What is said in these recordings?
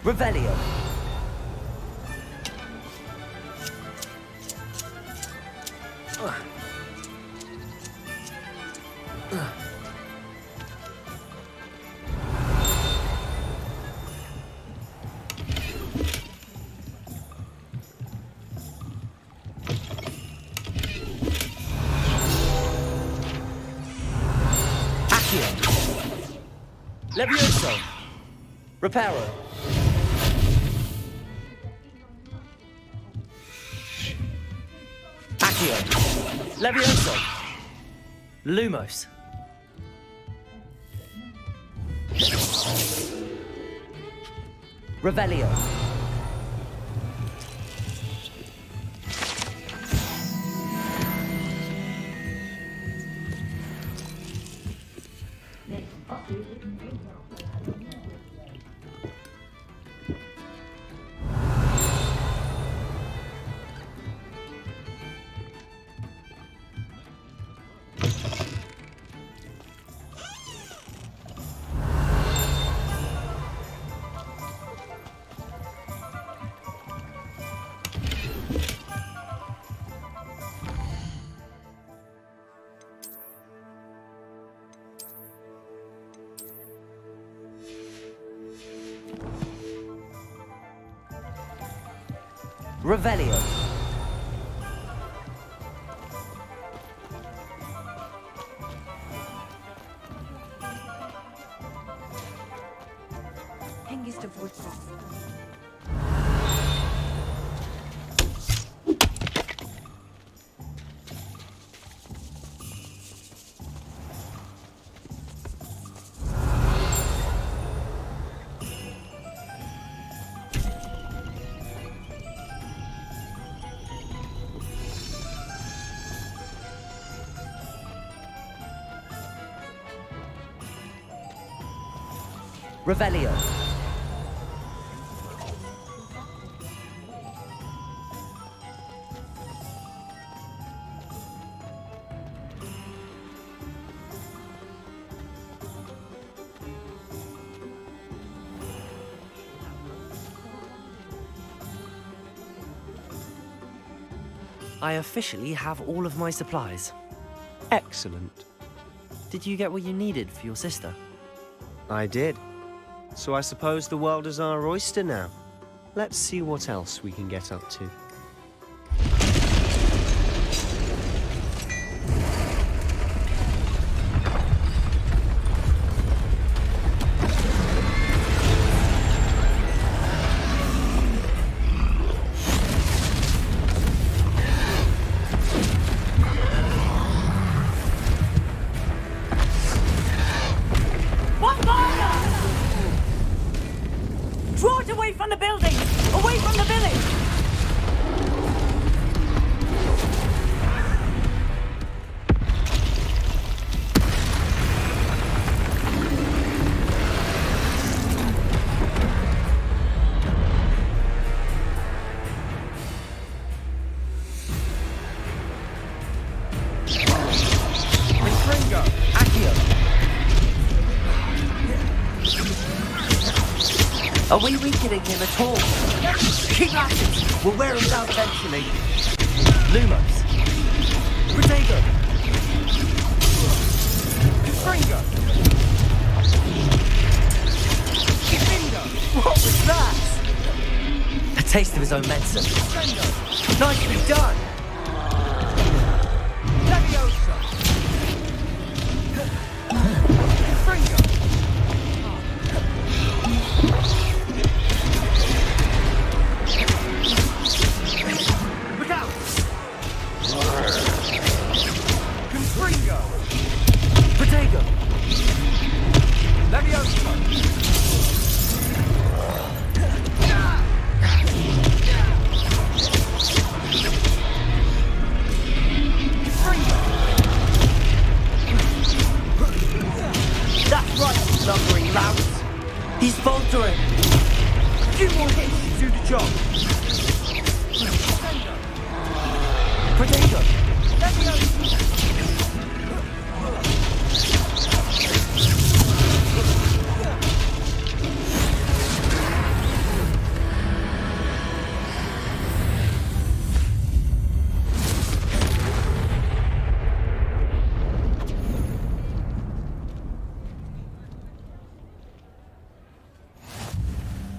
Revelio. Accio. Levioso. Reparo. Accio. Levioso. Lumos. Revelio. Revelio. Hängiste Wurzel. Revelio. I officially have all of my supplies. Excellent. Did you get what you needed for your sister? I did. So I suppose the world is our oyster now. Let's see what else we can get up to. Are we weakening him at all? Keep at it! We'll wear him down eventually. Lumos. Protego. Fringo. What was that? A taste of his own medicine. Nicely done. Leviosa. Fringo. Look out. Confringo. Protego. Leviosa. Lumbering louts. He's faltering. A few more hits to do the job. Protego.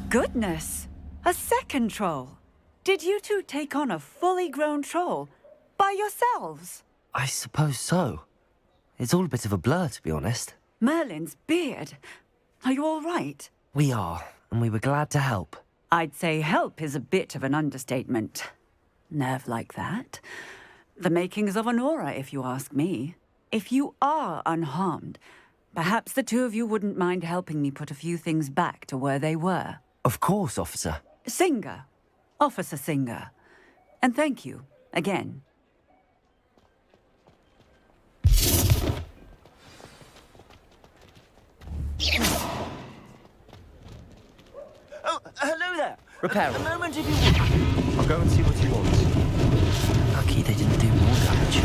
Goodness! A second troll! Did you two take on a fully grown troll? By yourselves? I suppose so. It's all a bit of a blur, to be honest. Merlin's beard. Are you all right? We are, and we were glad to help. I'd say help is a bit of an understatement. Nerve like that. The makings of an aura, if you ask me. If you are unharmed, perhaps the two of you wouldn't mind helping me put a few things back to where they were. Of course, officer. Singer. Officer Singer. And thank you, again. Oh, hello there. Repair. A moment if you would. I'll go and see what he wants. Lucky they didn't do more damage.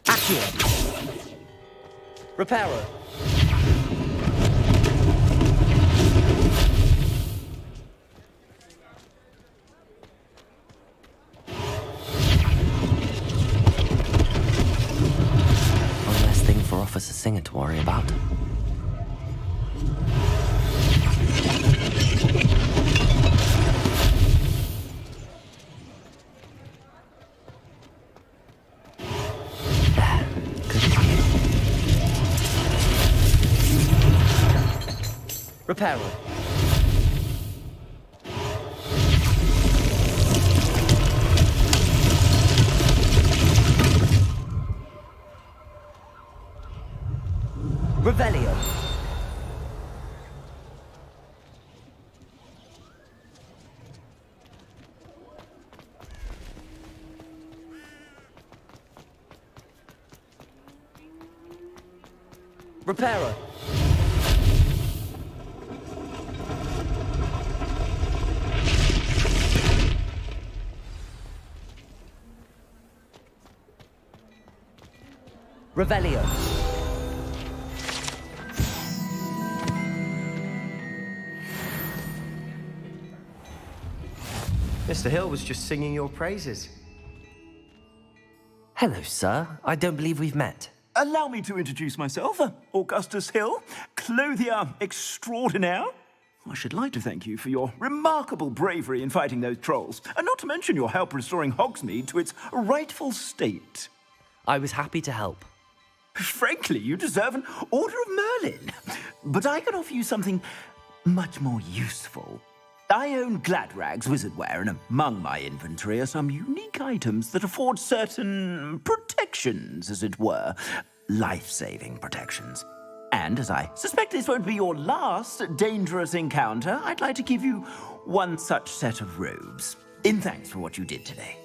Accio. Reparo. One less thing for Officer Singer to worry about. Reparo. Revelio. Reparo. Revelio. Mr. Hill was just singing your praises. Hello, sir. I don't believe we've met. Allow me to introduce myself, Augustus Hill, clothier extraordinaire. I should like to thank you for your remarkable bravery in fighting those trolls, and not to mention your help restoring Hogsmeade to its rightful state. I was happy to help. Frankly, you deserve an Order of Merlin. But I can offer you something much more useful. I own Gladrag's wizardware, and among my inventory are some unique items that afford certain protections, as it were. Life-saving protections. And as I suspect this won't be your last dangerous encounter, I'd like to give you one such set of robes, in thanks for what you did today.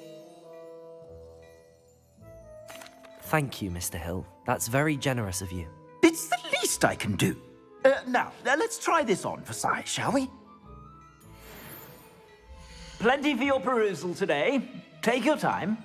Thank you, Mr. Hill. That's very generous of you. It's the least I can do. Now, let's try this on for size, shall we? Plenty for your perusal today. Take your time.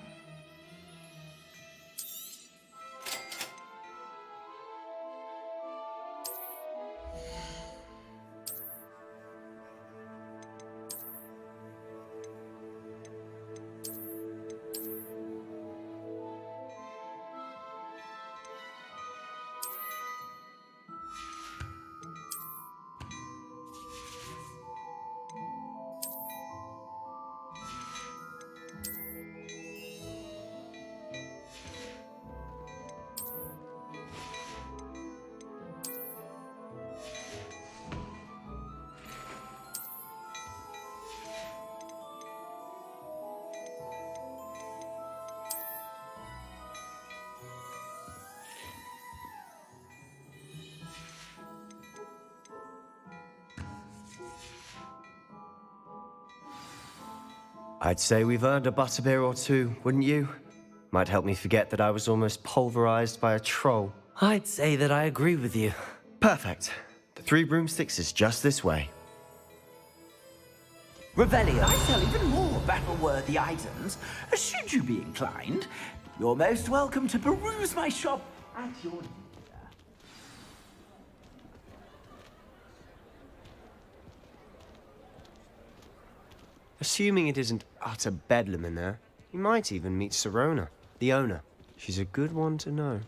I'd say we've earned a butterbeer or two, wouldn't you? Might help me forget that I was almost pulverized by a troll. I'd say that I agree with you. Perfect. The 3 broomsticks is just this way. Revelio, I sell even more battle-worthy items. Should you be inclined, you're most welcome to peruse my shop at your leisure. Assuming it isn't utter bedlam in there, you might even meet Sirona, the owner. She's a good one to know.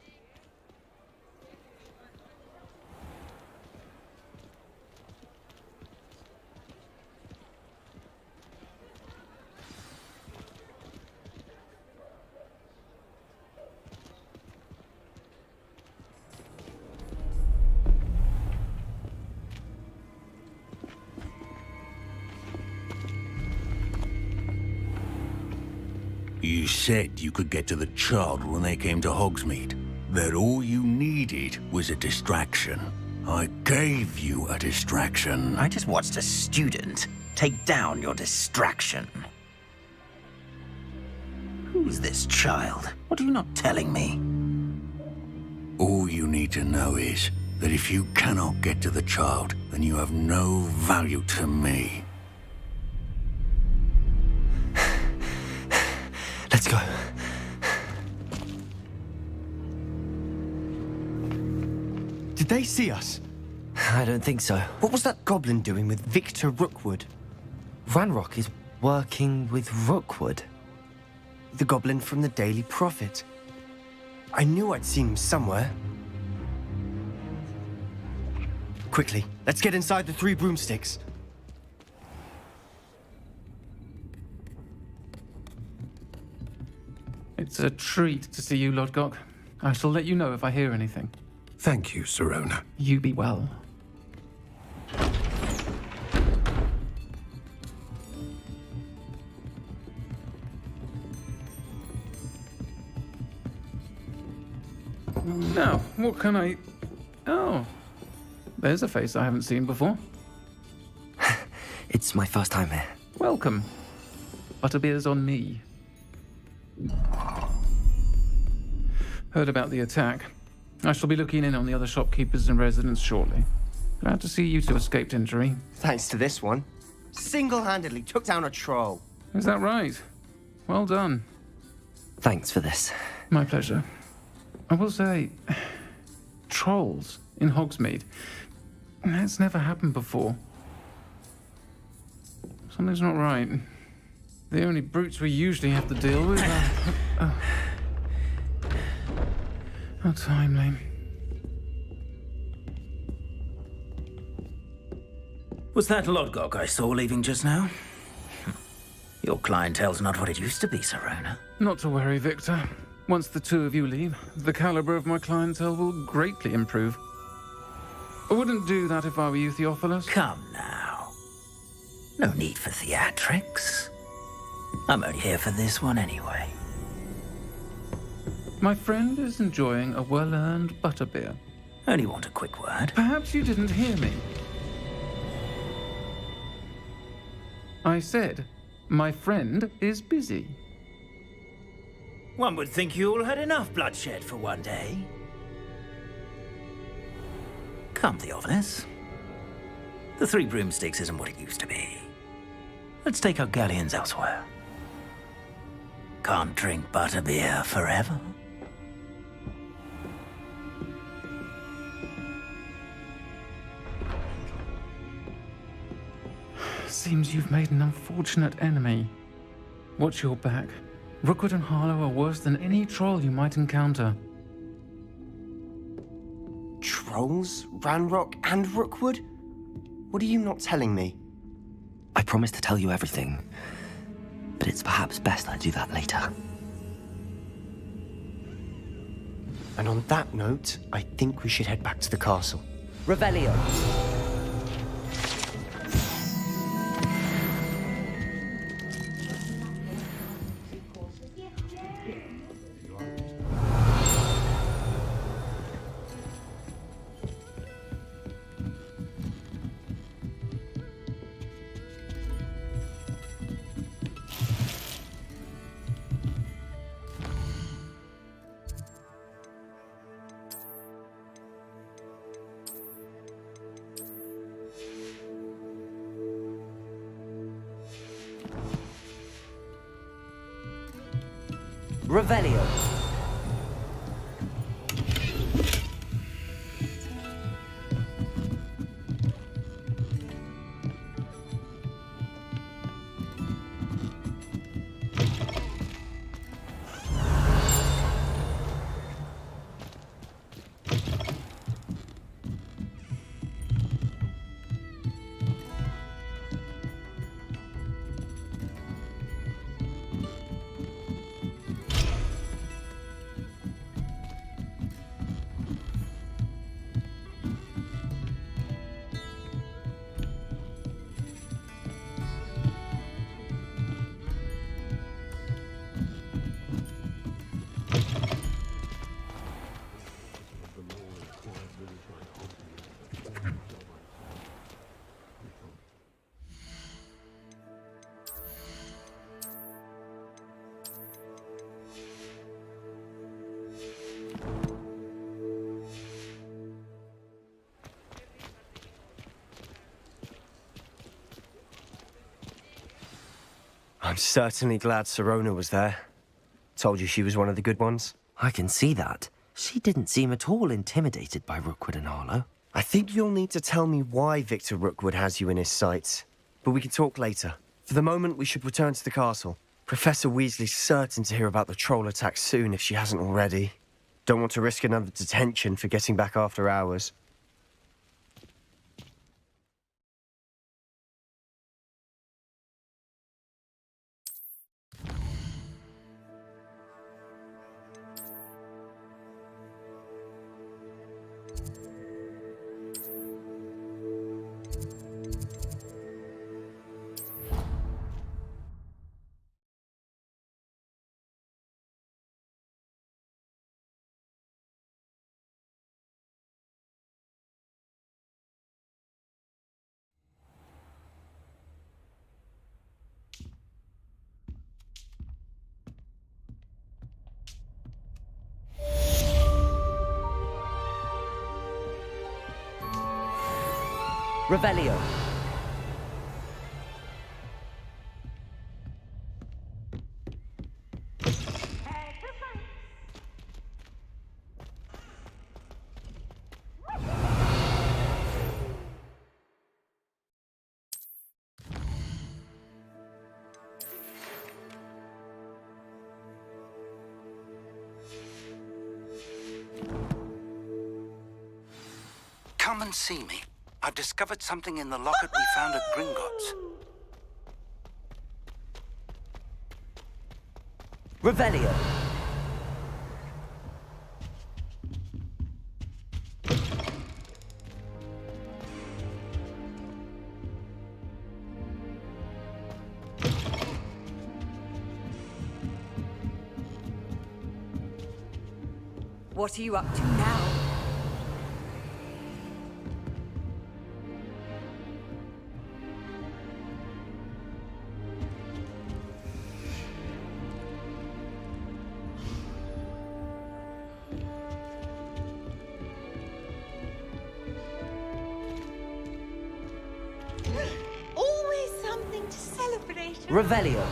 You said you could get to the child when they came to Hogsmeade. That all you needed was a distraction. I gave you a distraction. I just watched a student take down your distraction. Who's this child? What are you not telling me? All you need to know is that if you cannot get to the child, then you have no value to me. Let's go. Did they see us? I don't think so. What was that goblin doing with Victor Rookwood? Ranrock is working with Rookwood. The goblin from the Daily Prophet. I knew I'd seen him somewhere. Quickly, let's get inside the 3 broomsticks. It's a treat to see you, Lodgok. I shall let you know if I hear anything. Thank you, Sirona. You be well. Now, what can I... Oh, there's a face I haven't seen before. It's my first time here. Welcome. Butterbeer's on me. Heard about the attack. I shall be looking in on the other shopkeepers and residents shortly. Glad to see you two escaped injury. Thanks to this one. Single-handedly took down a troll. Is that right? Well done. Thanks for this. My pleasure. I will say, trolls in Hogsmeade. That's never happened before. Something's not right. The only brutes we usually have to deal with are... How timely. Was that Lodgok I saw leaving just now? Your clientele's not what it used to be, Sirona. Not to worry, Victor. Once the 2 of you leave, the caliber of my clientele will greatly improve. I wouldn't do that if I were you, Theophilus. Come now. No need for theatrics. I'm only here for this one anyway. My friend is enjoying a well-earned butterbeer. Only want a quick word. Perhaps you didn't hear me. I said, my friend is busy. One would think you all had enough bloodshed for one day. Come, Theophilus. The Three Broomsticks isn't what it used to be. Let's take our galleons elsewhere. Can't drink butterbeer forever. Seems you've made an unfortunate enemy. Watch your back. Rookwood and Harlow are worse than any troll you might encounter. Trolls? Ranrock and Rookwood? What are you not telling me? I promise to tell you everything, but it's perhaps best I do that later. And on that note, I think we should head back to the castle. Revelio. Revelio. I'm certainly glad Sirona was there. Told you she was one of the good ones. I can see that. She didn't seem at all intimidated by Rookwood and Harlow. I think you'll need to tell me why Victor Rookwood has you in his sights. But we can talk later. For the moment, we should return to the castle. Professor Weasley's certain to hear about the troll attack soon if she hasn't already. Don't want to risk another detention for getting back after hours. Revelio. Come and see me. I've discovered something in the locket we found at Gringotts. Revelio. What are you up to now? Revelio.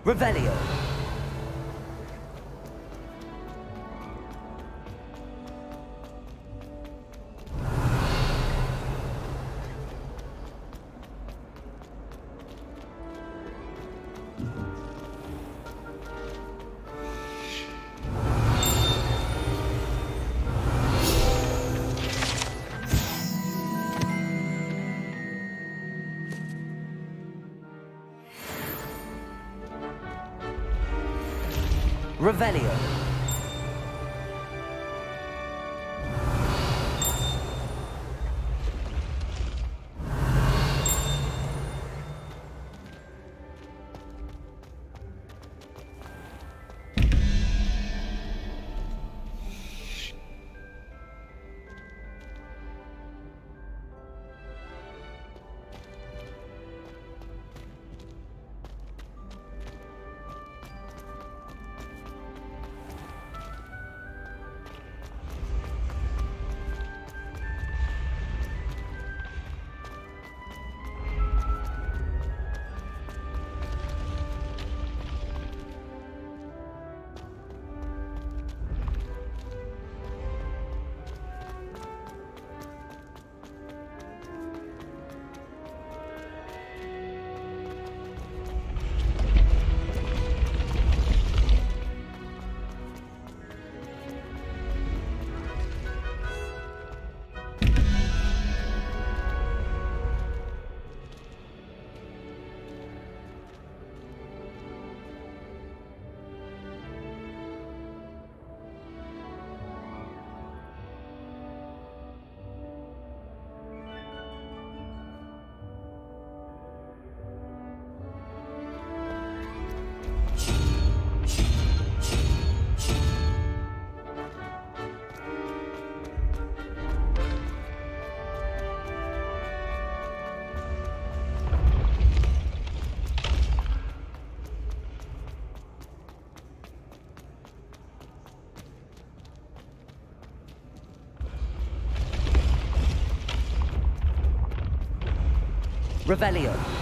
Revelio. Revelio. Revelio.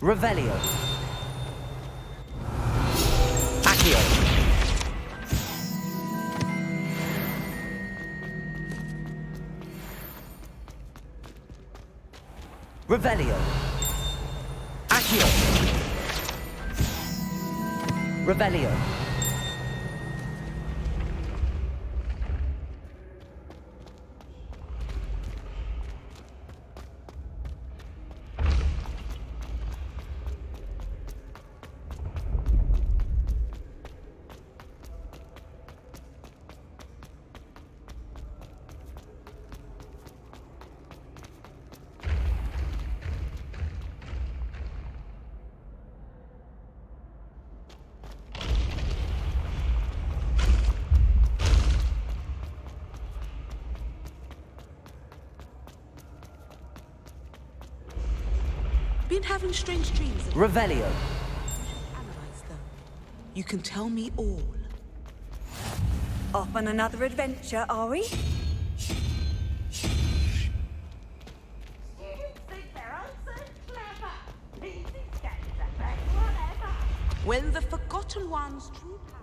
Revelio. Accio. Revelio. Accio. Revelio. having strange dreams. Revelio. Analyze them. You can tell me all. Off on another adventure, are we? When the Forgotten One's true power...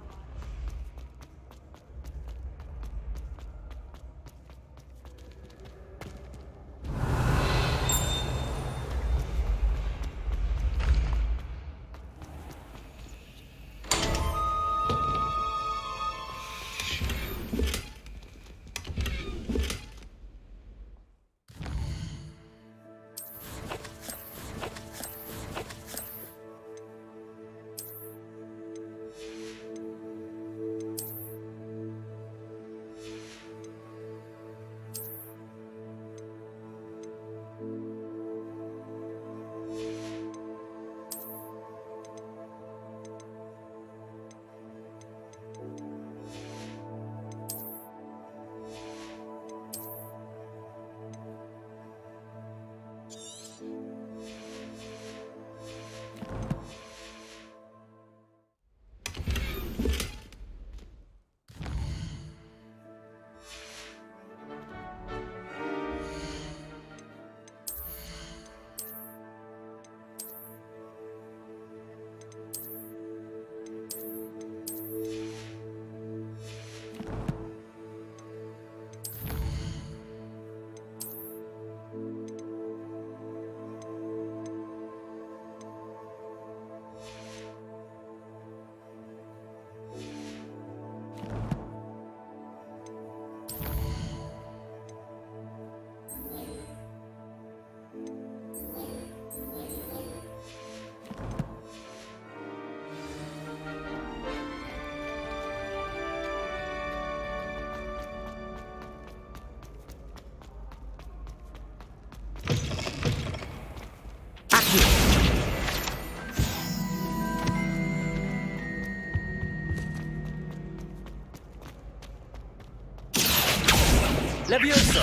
Levioso!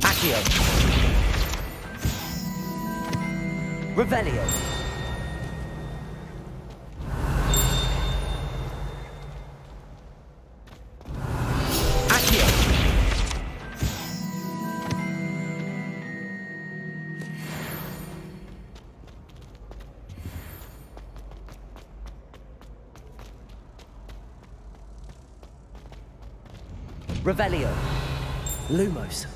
Accio! Revelio! Accio! Revelio! Lumos!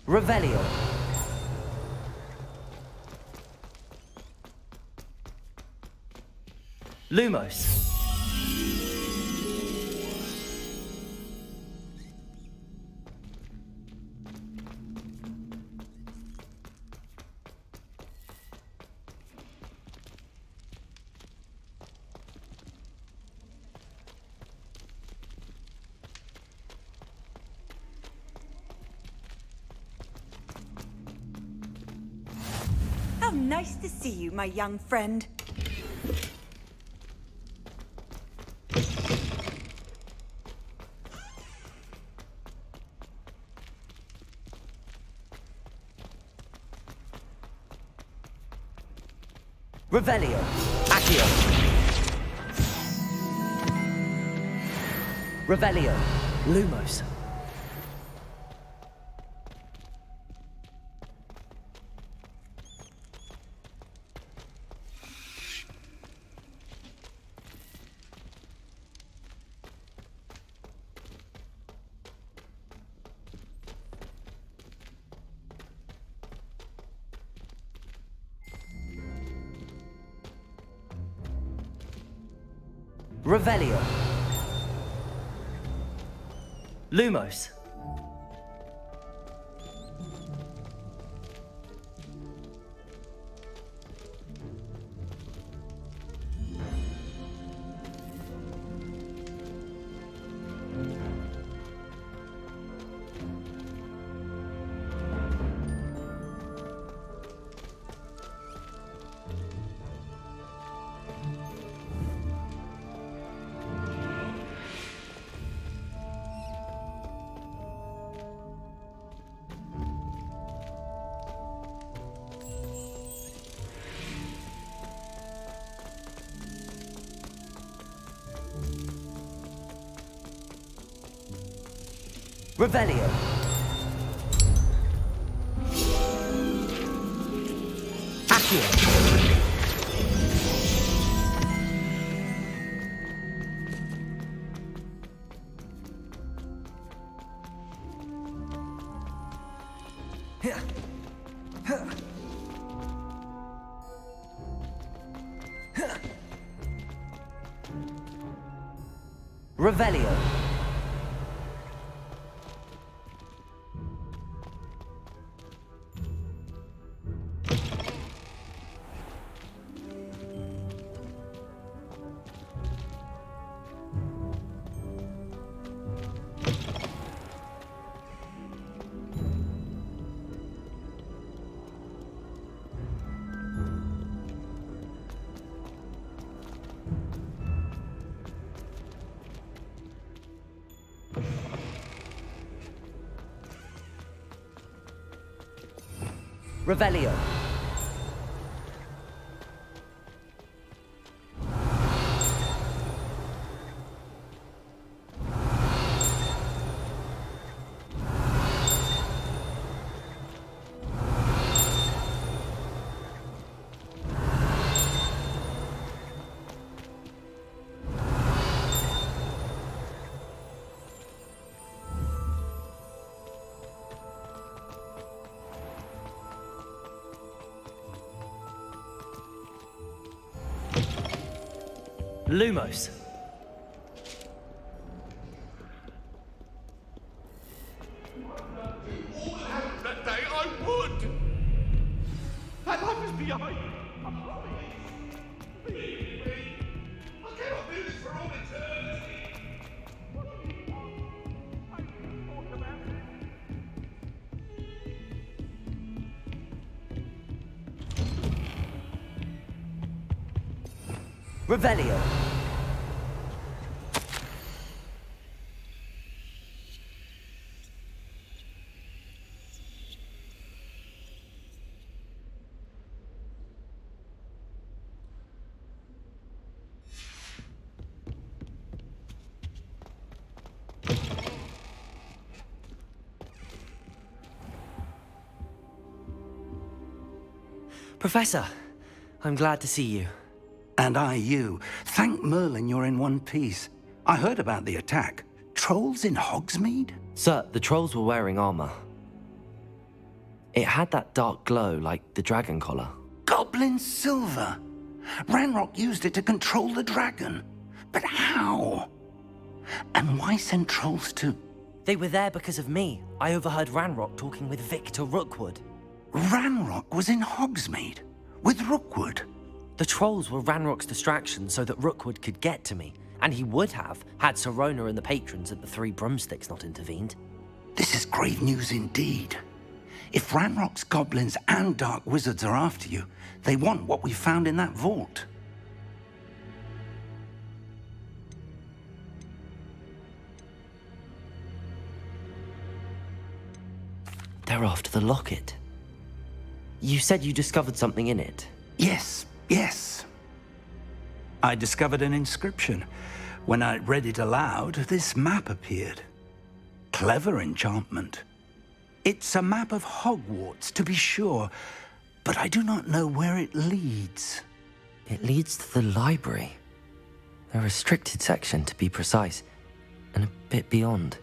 Revelio. Lumos. How nice to see you, my young friend. Revelio. Accio. Revelio. Lumos. Revelio. Lumos. Revelio. Accio. Revelio. Revelio. Lumos. That day I would! That life is behind. I promise. Believe me. I cannot do this for all eternity. What do you want? I need to talk about it. Revelio. Professor, I'm glad to see you. And I you. Thank Merlin you're in one piece. I heard about the attack. Trolls in Hogsmeade? Sir, the trolls were wearing armor. It had that dark glow like the dragon collar. Goblin silver. Ranrock used it to control the dragon. But how? And why send trolls to... They were there because of me. I overheard Ranrock talking with Victor Rookwood. Ranrock was in Hogsmeade? With Rookwood? The trolls were Ranrock's distraction so that Rookwood could get to me. And he would have, had Sirona and the patrons at the Three Broomsticks not intervened. This is grave news indeed. If Ranrock's goblins and dark wizards are after you, they want what we found in that vault. They're after the locket. You said you discovered something in it. Yes. I discovered an inscription. When I read it aloud, this map appeared. Clever enchantment. It's a map of Hogwarts, to be sure, but I do not know where it leads. It leads to the library. A restricted section, to be precise, and a bit beyond.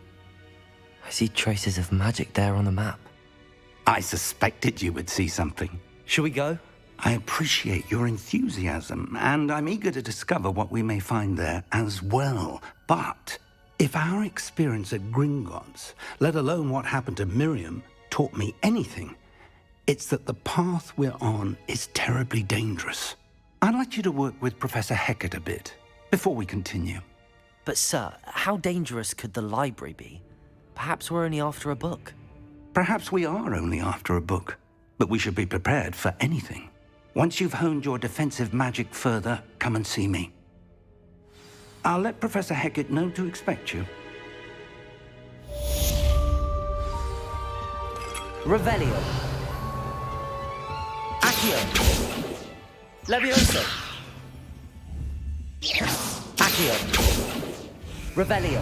I see traces of magic there on the map. I suspected you would see something. Shall we go? I appreciate your enthusiasm, and I'm eager to discover what we may find there as well. But if our experience at Gringotts, let alone what happened to Miriam, taught me anything, it's that the path we're on is terribly dangerous. I'd like you to work with Professor Hecat a bit before we continue. But sir, how dangerous could the library be? Perhaps we're only after a book. Perhaps we are only after a book, but we should be prepared for anything. Once you've honed your defensive magic further, come and see me. I'll let Professor Hecat know to expect you. Revelio. Accio. Levioso. Accio. Revelio.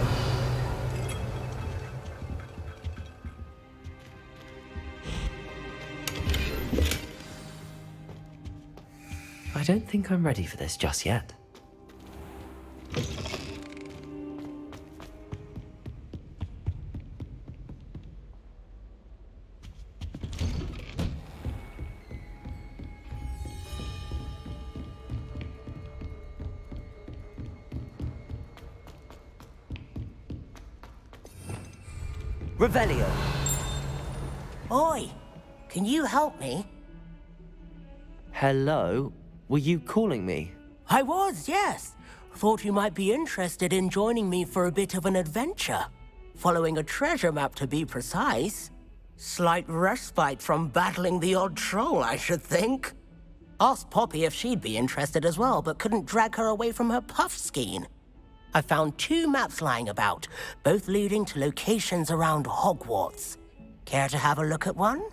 I don't think I'm ready for this just yet. Revelio. Oi, can you help me? Hello? Were you calling me? I was, yes. Thought you might be interested in joining me for a bit of an adventure. Following a treasure map, to be precise. Slight respite from battling the odd troll, I should think. Asked Poppy if she'd be interested as well, but couldn't drag her away from her puff skein. I found 2 maps lying about, both leading to locations around Hogwarts. Care to have a look at one?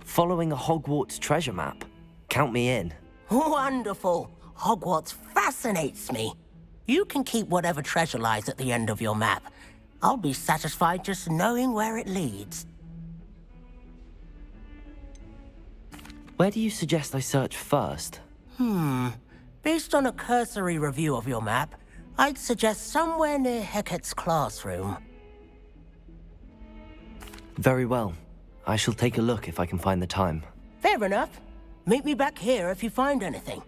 Following a Hogwarts treasure map. Count me in. Wonderful. Hogwarts fascinates me. You can keep whatever treasure lies at the end of your map. I'll be satisfied just knowing where it leads. Where do you suggest I search first? Based on a cursory review of your map, I'd suggest somewhere near Hecat's classroom. Very well. I shall take a look if I can find the time. Fair enough. Meet me back here if you find anything.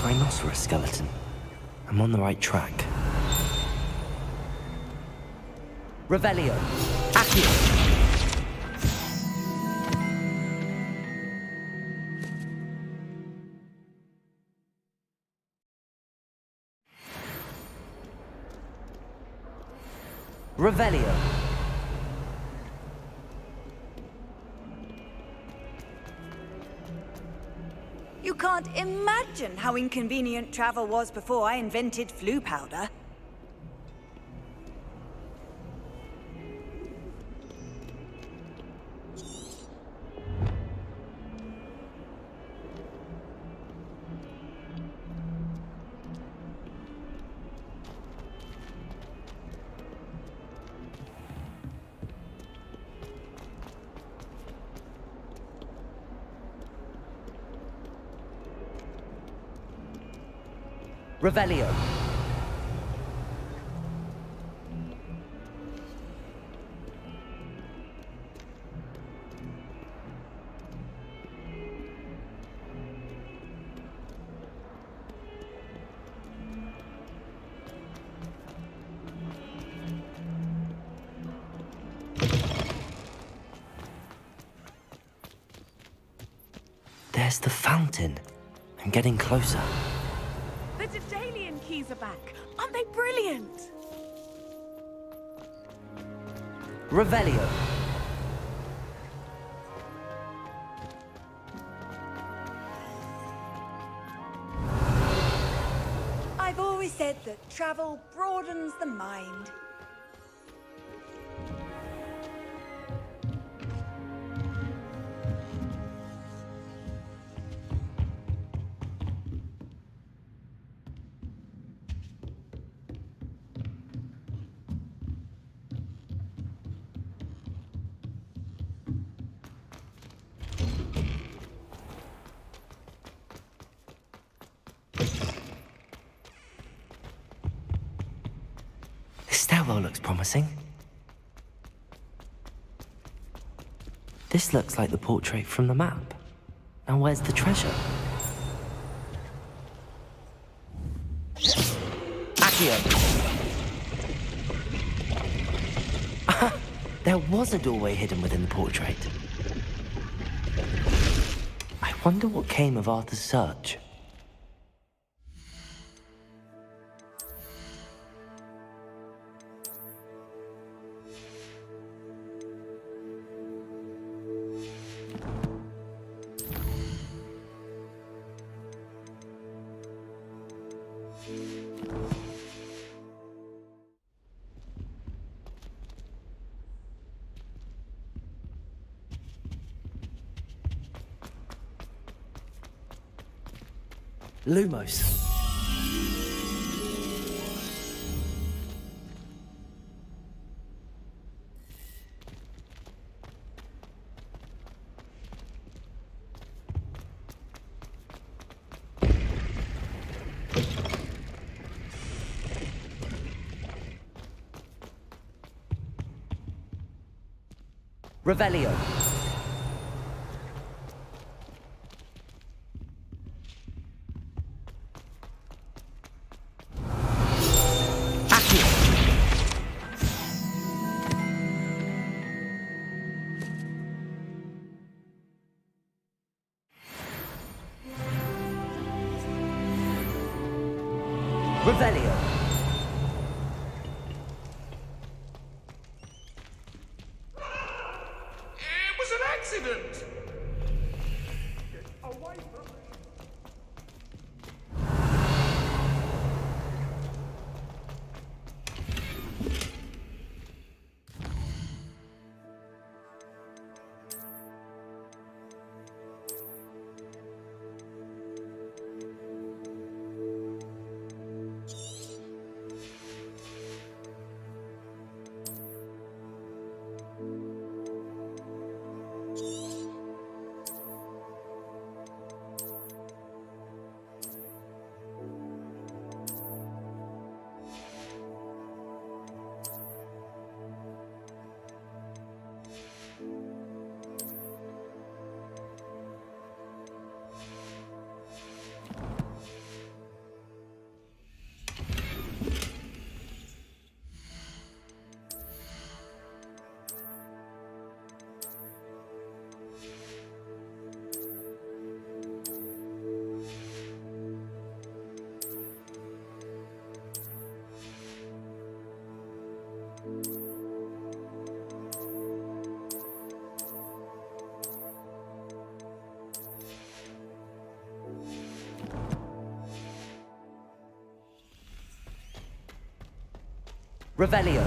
Rhinoceros skeleton. I'm on the right track. Revelio. Accio. Revelio. You can't imagine how inconvenient travel was before I invented flu powder. Revelio. There's the fountain. I'm getting closer. The Daedalian keys are back. Aren't they brilliant? Revelio. I've always said that travel broadens the mind. This stairwell looks promising. This looks like the portrait from the map. Now where's the treasure? Accio! There was a doorway hidden within the portrait. I wonder what came of Arthur's search. Lumos. Revelio. Revelio. It was an accident! Get away from me! Revelio.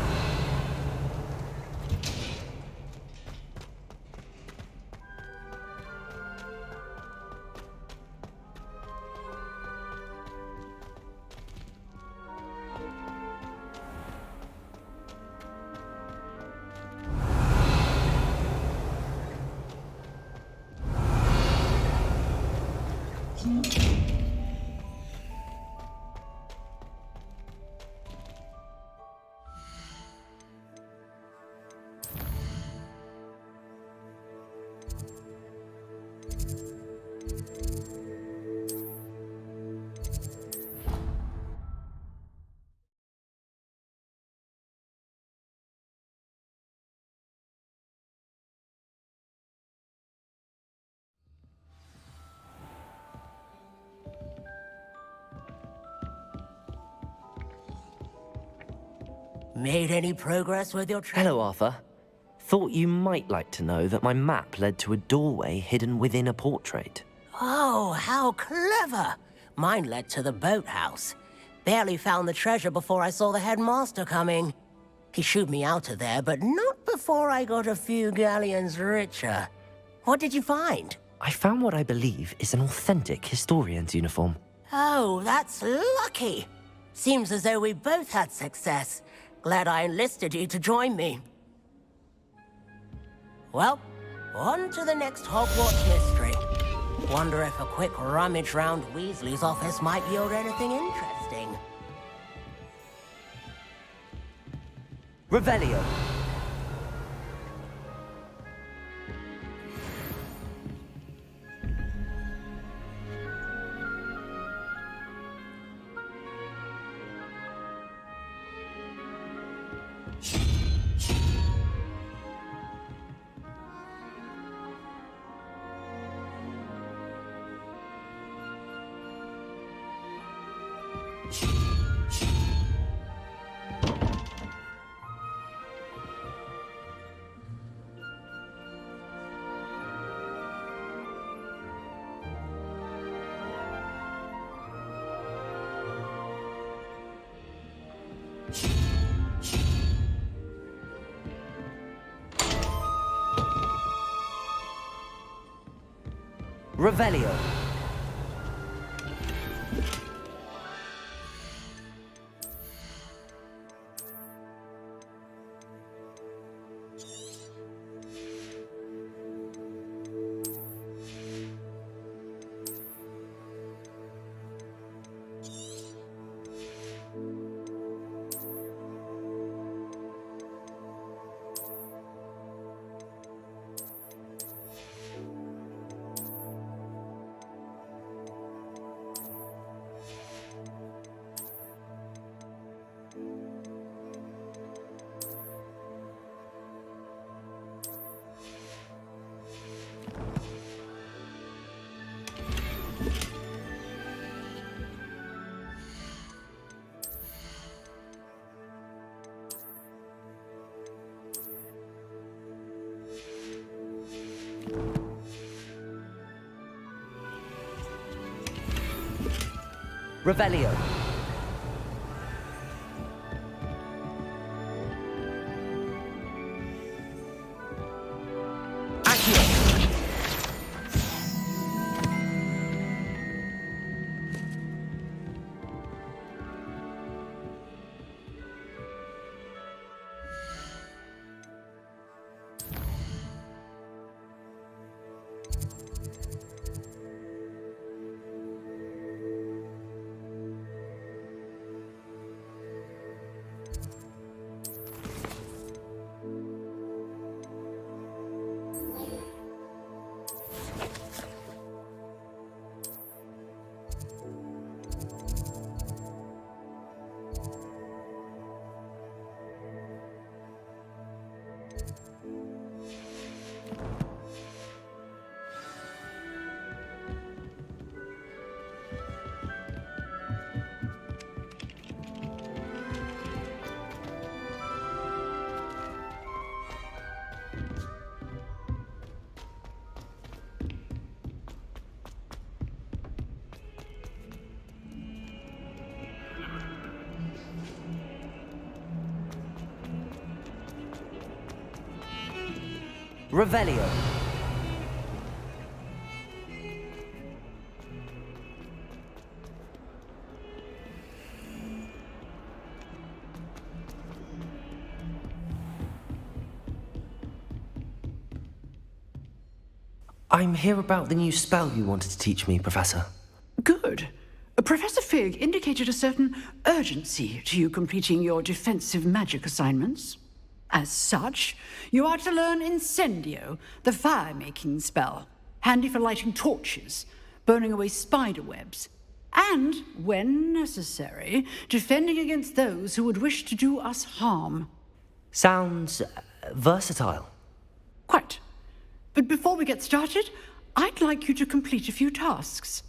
Made any progress with your Hello, Arthur. Thought you might like to know that my map led to a doorway hidden within a portrait. Oh, how clever! Mine led to the boathouse. Barely found the treasure before I saw the headmaster coming. He shooed me out of there, but not before I got a few galleons richer. What did you find? I found what I believe is an authentic historian's uniform. Oh, that's lucky. Seems as though we both had success. Glad I enlisted you to join me. Well, on to the next Hogwarts mystery. Wonder if a quick rummage round Weasley's office might yield anything interesting. Revelio. Revelio. Revelio. Accio. Revelio. I'm here about the new spell you wanted to teach me, Professor. Good. Professor Fig indicated a certain urgency to you completing your defensive magic assignments. As such, you are to learn Incendio, the fire-making spell, handy for lighting torches, burning away spider webs, and, when necessary, defending against those who would wish to do us harm. Sounds versatile. Quite. But before we get started, I'd like you to complete a few tasks.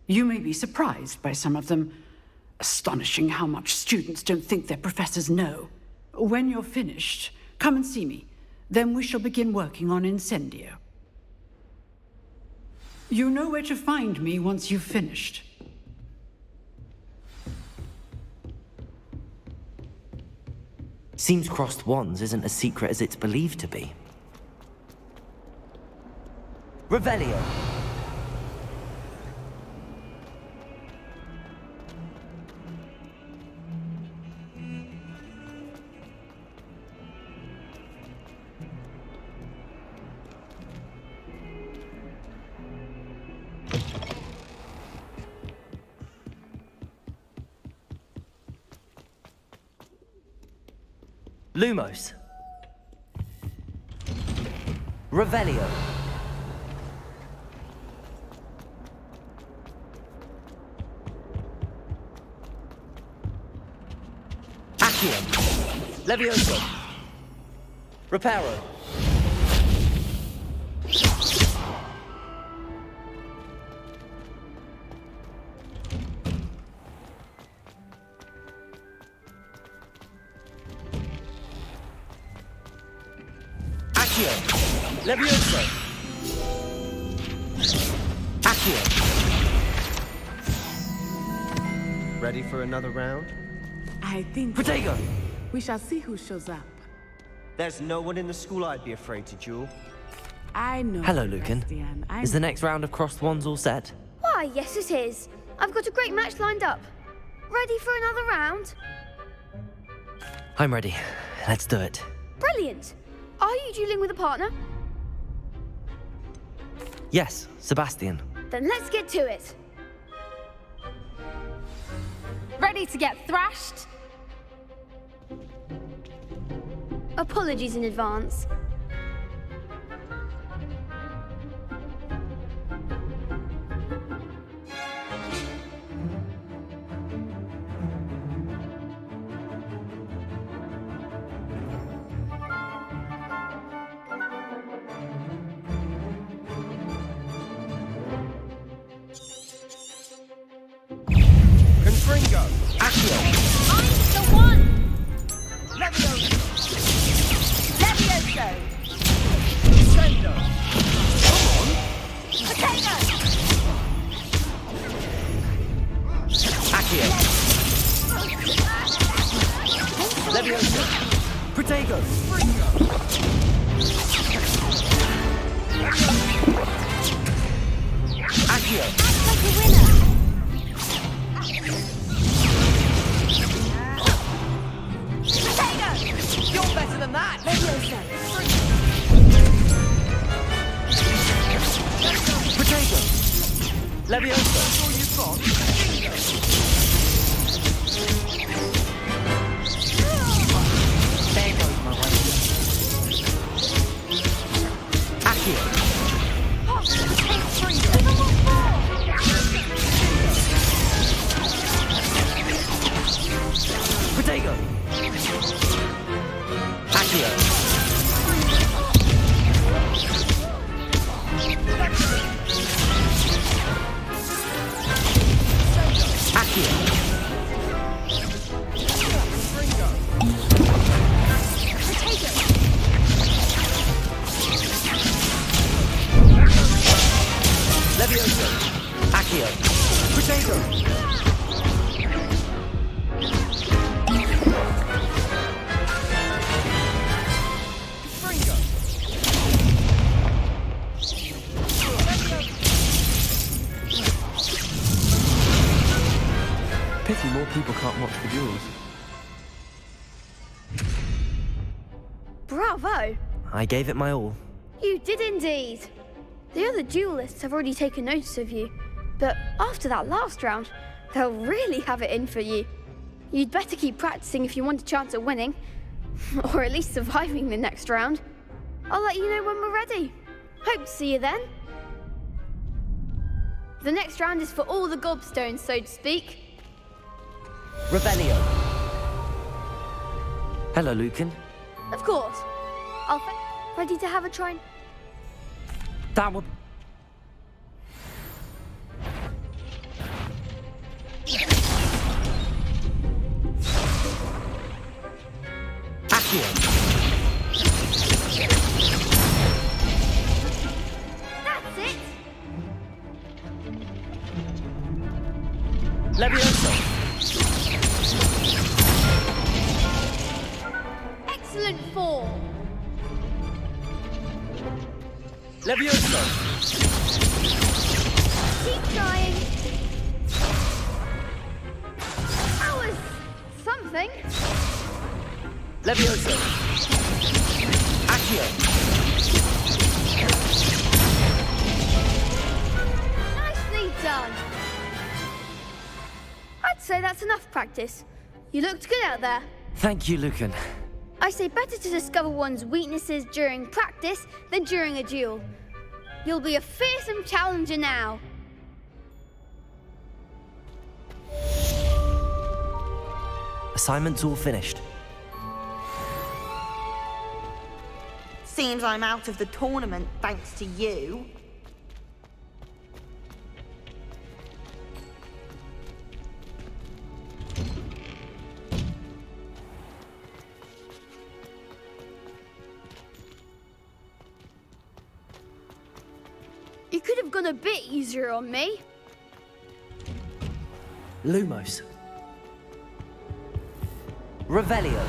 You may be surprised by some of them. Astonishing how much students don't think their professors know. When you're finished, come and see me. Then we shall begin working on Incendio. You know where to find me once you've finished. Seems crossed wands isn't as secret as it's believed to be. Revelio. Lumos. Revelio. Accio. Levioso. Reparo. Accio. Levioso. Accio. Ready for another round? I think Protego. we shall see who shows up. There's no one in the school I'd be afraid to duel. I know. Hello, Lucan. Sebastian. Is the next round of crossed wands all set? Why, yes it is. I've got a great match lined up. Ready for another round? I'm ready. Let's do it. Brilliant. Are you dueling with a partner? Yes, Sebastian. Then let's get to it. Ready to get thrashed? Apologies in advance. Confringo! Accio. I'm the one! Levioso! Levioso! Sendo! Potato! Accio. Levioso. Protego. Accio. Act like a winner! Potato! You're better than that! Levioso! Protego. Levioso. All you've got? There goes my way. Accio. Protego. Accio. Accio. Levioso. Accio. Protego. people can't watch the duels. Bravo! I gave it my all. You did indeed. The other duelists have already taken notice of you, but after that last round, they'll really have it in for you. You'd better keep practicing if you want a chance at winning, or at least surviving the next round. I'll let you know when we're ready. Hope to see you then. The next round is for all the gobstones, so to speak. Revelio. Hello, Lucan. Of course. Ready to have a try? That would... Accio. That's it! Levioso. Excellent form. Levioso. Keep trying. That was something. Levioso. Accio. Nicely done. I'd say that's enough practice. You looked good out there. Thank you, Lucan. I say better to discover one's weaknesses during practice than during a duel. You'll be a fearsome challenger now. Assignment's all finished. Seems I'm out of the tournament thanks to you. You could have gone a bit easier on me. Lumos. Revelio.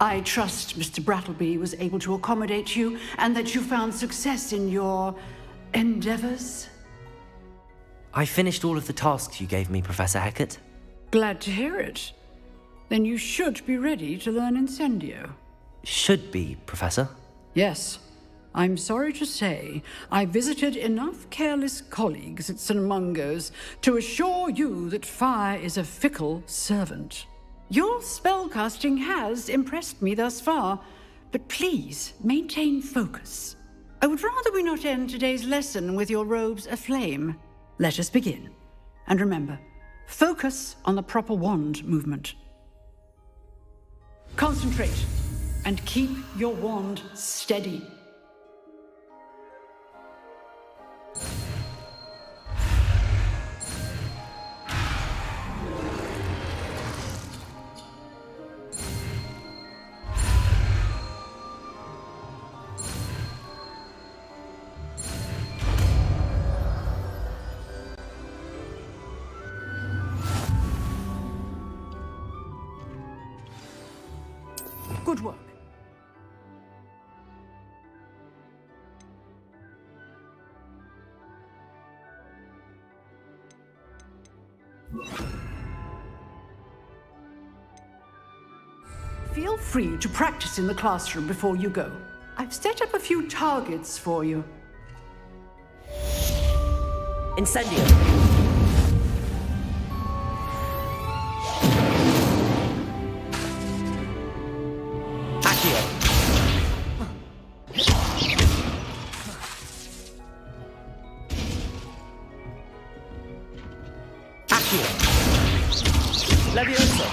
I trust Mr. Brattleby was able to accommodate you and that you found success in your endeavors. I finished all of the tasks you gave me, Professor Hecat. Glad to hear it. Then you should be ready to learn Incendio. Should be, Professor. Yes. I'm sorry to say, I visited enough careless colleagues at St. Mungo's to assure you that fire is a fickle servant. Your spellcasting has impressed me thus far, but please maintain focus. I would rather we not end today's lesson with your robes aflame. Let us begin. And remember, focus on the proper wand movement. Concentrate and keep your wand steady. Good work. Feel free to practice in the classroom before you go. I've set up a few targets for you. Incendio. Accio. Accio. Levioso.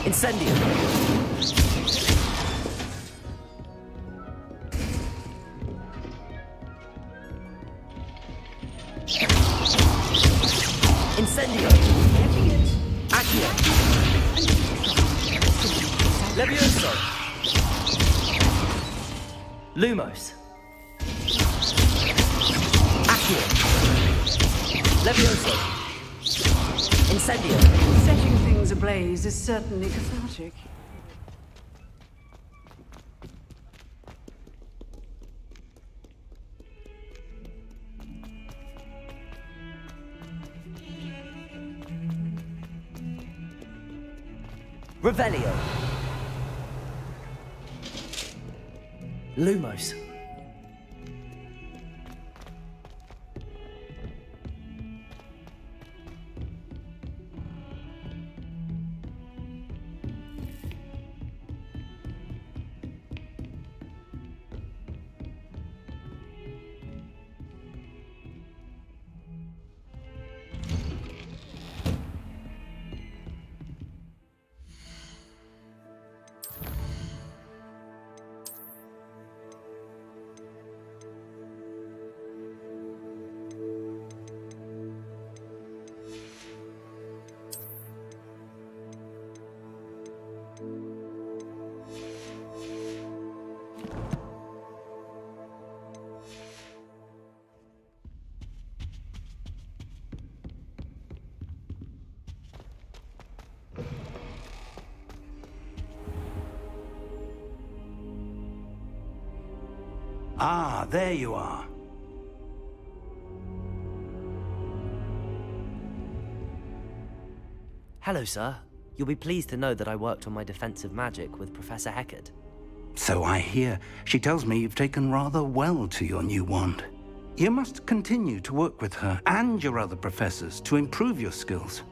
Incendio! Incendio! Accio! Levioso! Lumos! Accio! Levioso! Incendio! Setting things ablaze is certainly cathartic. Revelio! Lumos! Ah, there you are. Hello, sir. You'll be pleased to know that I worked on my defensive magic with Professor Heckard. So I hear. She tells me you've taken rather well to your new wand. You must continue to work with her and your other professors to improve your skills.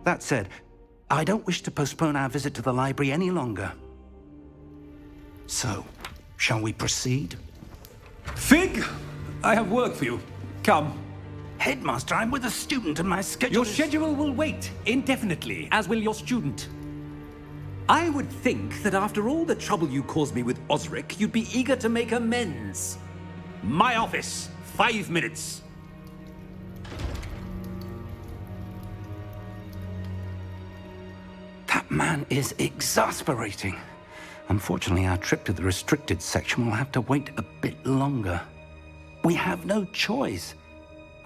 That said, I don't wish to postpone our visit to the library any longer. So, shall we proceed? Fig! I have work for you. Come. Headmaster, I'm with a student and my schedule Your is... schedule will wait indefinitely, as will your student. I would think that after all the trouble you caused me with Osric, you'd be eager to make amends. My office, 5 minutes. That man is exasperating. Unfortunately, our trip to the restricted section will have to wait a bit longer. We have no choice.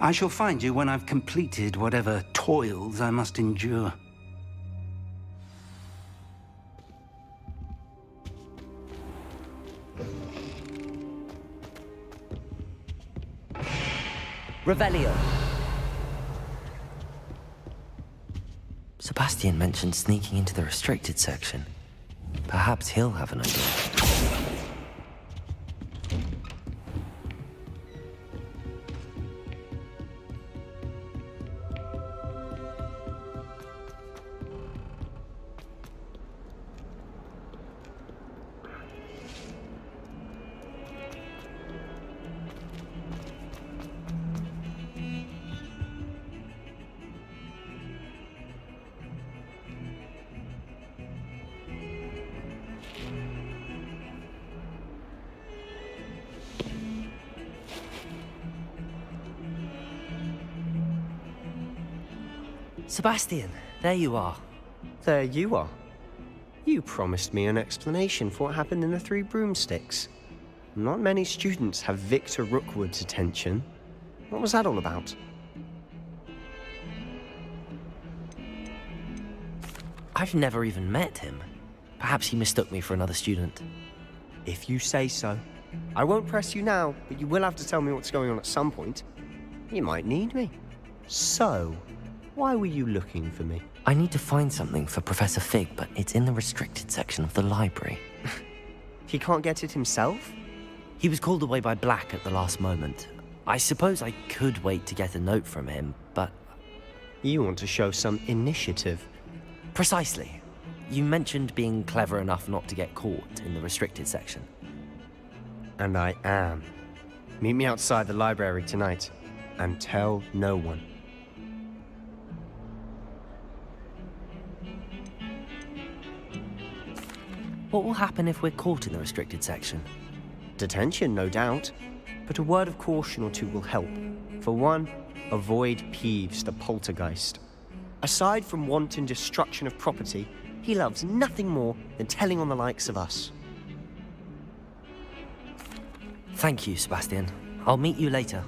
I shall find you when I've completed whatever toils I must endure. Revelio! Sebastian mentioned sneaking into the restricted section. Perhaps he'll have an idea. Sebastian, there you are. There you are. You promised me an explanation for what happened in the Three Broomsticks. Not many students have Victor Rookwood's attention. What was that all about? I've never even met him. Perhaps he mistook me for another student. If you say so. I won't press you now, but you will have to tell me what's going on at some point. You might need me. So, why were you looking for me? I need to find something for Professor Fig, but it's in the restricted section of the library. He can't get it himself? He was called away by Black at the last moment. I suppose I could wait to get a note from him, but... You want to show some initiative. Precisely. You mentioned being clever enough not to get caught in the restricted section. And I am. Meet me outside the library tonight, and tell no one. What will happen if we're caught in the restricted section? Detention, no doubt. But a word of caution or two will help. For one, avoid Peeves, the poltergeist. Aside from wanton destruction of property, he loves nothing more than telling on the likes of us. Thank you, Sebastian. I'll meet you later.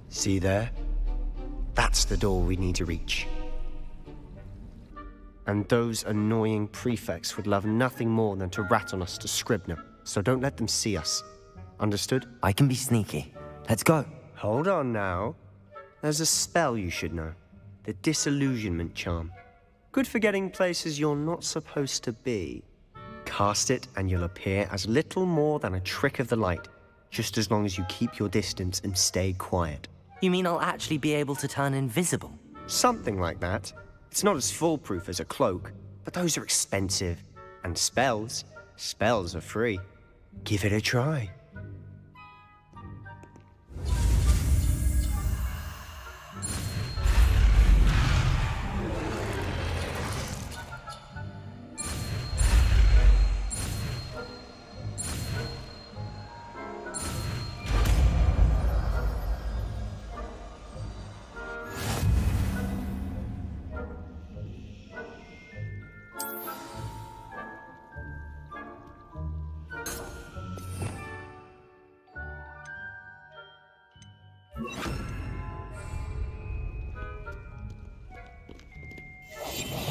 See there? That's the door we need to reach. And those annoying prefects would love nothing more than to rat on us to Scribner, so don't let them see us. Understood? I can be sneaky. Let's go. Hold on now. There's a spell you should know. The Disillusionment Charm. Good for getting places you're not supposed to be. Cast it and you'll appear as little more than a trick of the light, just as long as you keep your distance and stay quiet. You mean I'll actually be able to turn invisible? Something like that. It's not as foolproof as a cloak, but those are expensive. And spells are free. Give it a try.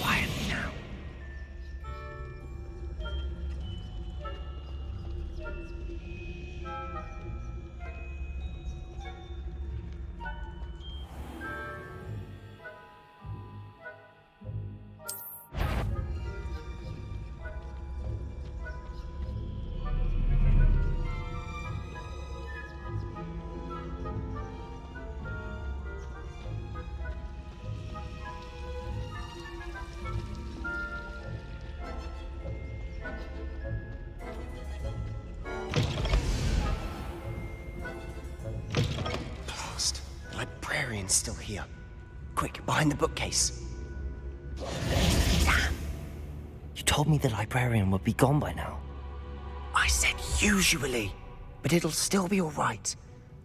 Quietly now. The librarian's still here. Quick, behind the bookcase. Damn. You told me the librarian would be gone by now. I said usually, but it'll still be all right.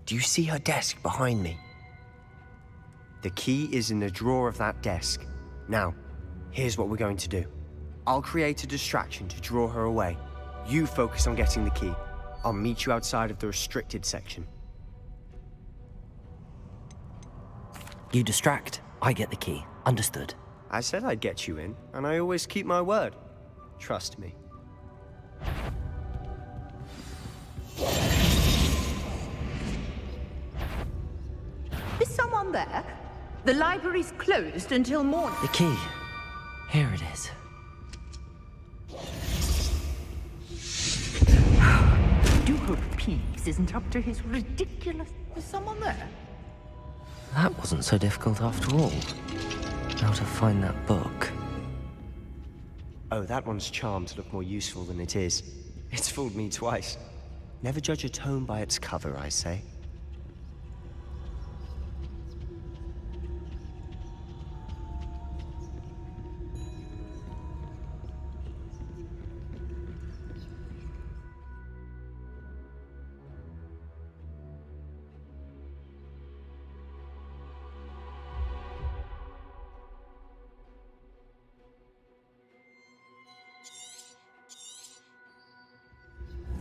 Do you see her desk behind me? The key is in the drawer of that desk. Now, here's what we're going to do. I'll create a distraction to draw her away. You focus on getting the key. I'll meet you outside of the restricted section. You distract, I get the key. Understood. I said I'd get you in, and I always keep my word. Trust me. Is someone there? The library's closed until morning. The key. Here it is. I do hope Peeves isn't up to his ridiculous... Is someone there? That wasn't so difficult after all. Now to find that book. Oh, that one's charmed to look more useful than it is. It's fooled me twice. Never judge a tome by its cover, I say.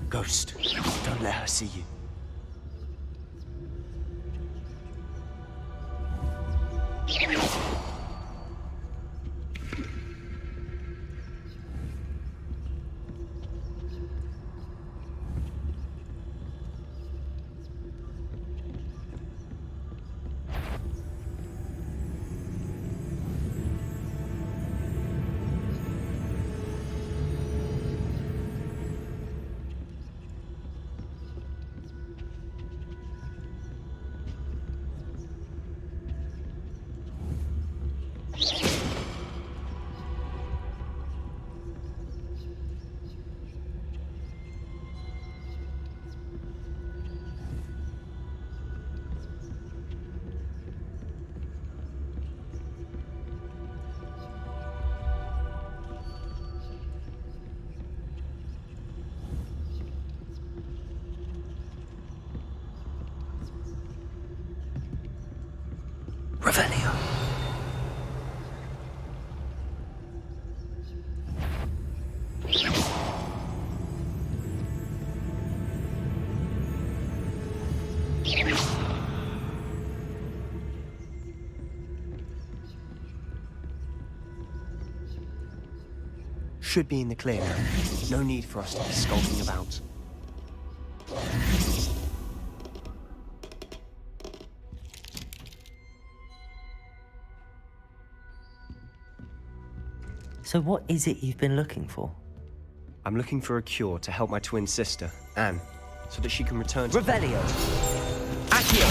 Ghost, don't let her see you. should be in the clear now. No need for us to be skulking about. So what is it you've been looking for? I'm looking for a cure to help my twin sister, Anne, so that she can return to... Revelio! Accio!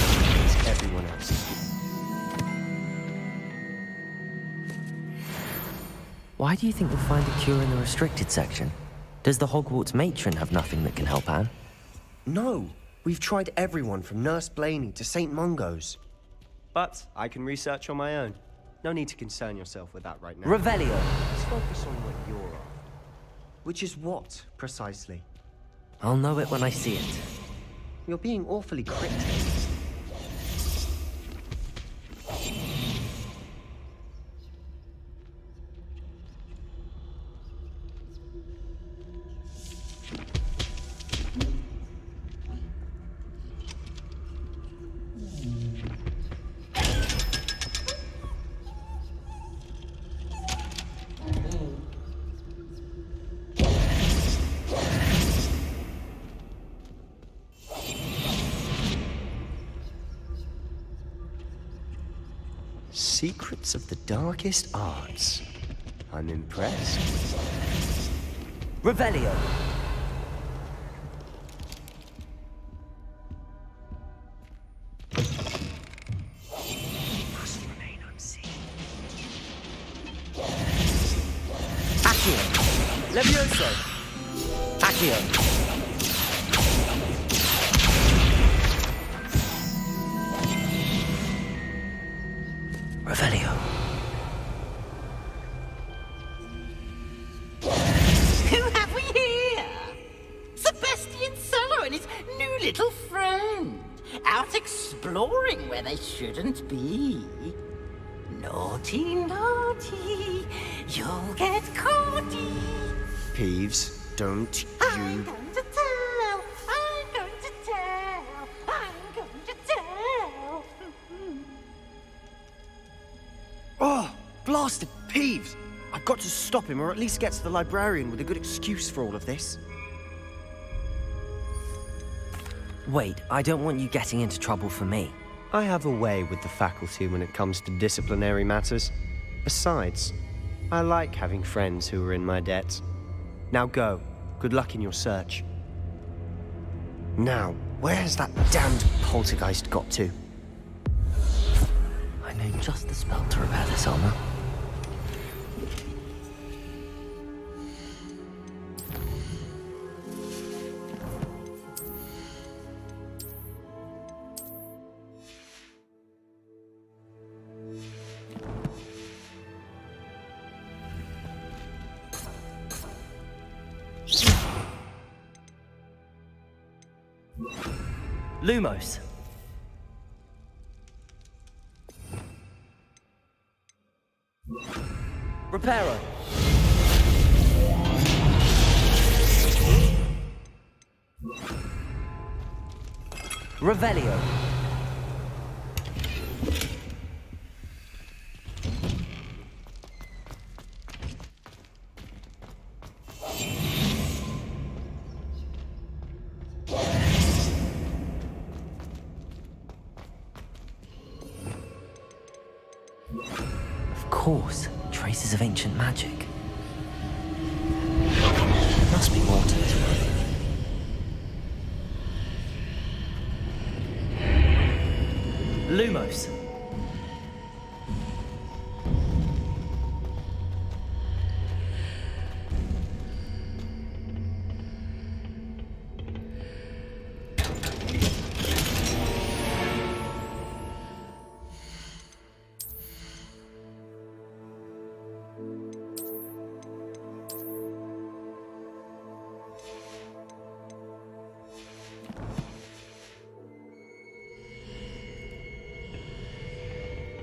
...as everyone else. Why do you think you'll find a cure in the restricted section? Does the Hogwarts matron have nothing that can help Anne? No! We've tried everyone from Nurse Blaney to St. Mungo's. But I can research on my own. No need to concern yourself with that right now. Revelio! Let's focus on what you're after. Which is what, precisely? I'll know it when I see it. You're being awfully cryptic. Secrets of the darkest arts. I'm impressed. Revelio! Must remain unseen. Accio! Levioso! Accio! Revelio. Who have we here? Sebastian Cello and his new little friend. Out exploring where they shouldn't be. Naughty, naughty. You'll get caughty. Peeves, don't I'm you... going to tell. I'm going to tell. I'm going to tell. Oh, blasted Peeves! I've got to stop him, or at least get to the librarian with a good excuse for all of this. Wait, I don't want you getting into trouble for me. I have a way with the faculty when it comes to disciplinary matters. Besides, I like having friends who are in my debt. Now go. Good luck in your search. Now, where has that damned poltergeist got to? I know just the spell to repair this armor. Lumos. Reparo. Revelio. Of course, traces of ancient magic. There must be more to it. Lumos.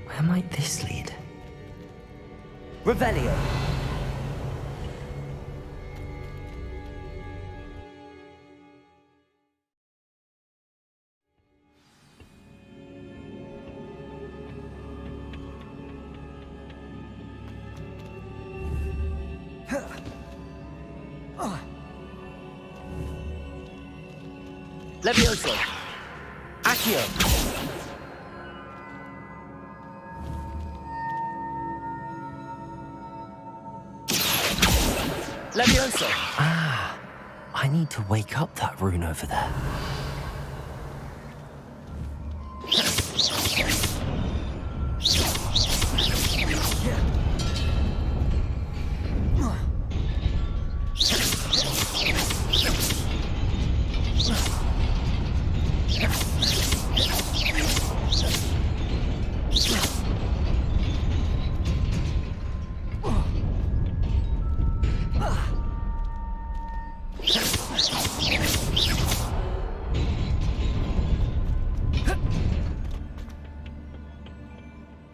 Where might this lead? Revelio. Levioso! Accio! Levioso! Ah, I need to wake up that rune over there.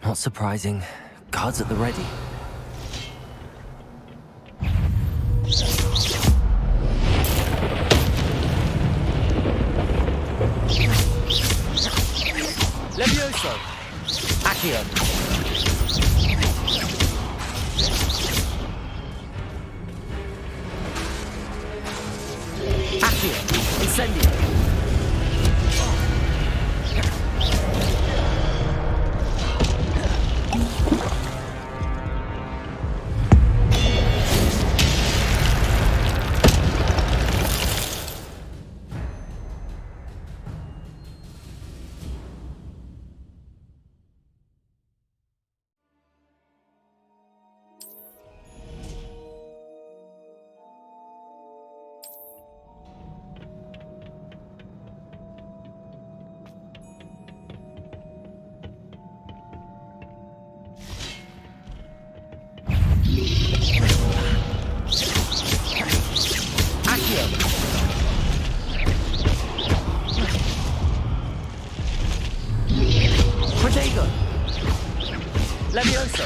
Not surprising. Guards at the ready. Levioso! Accio! Accio! Incendio! Protego! Levioso!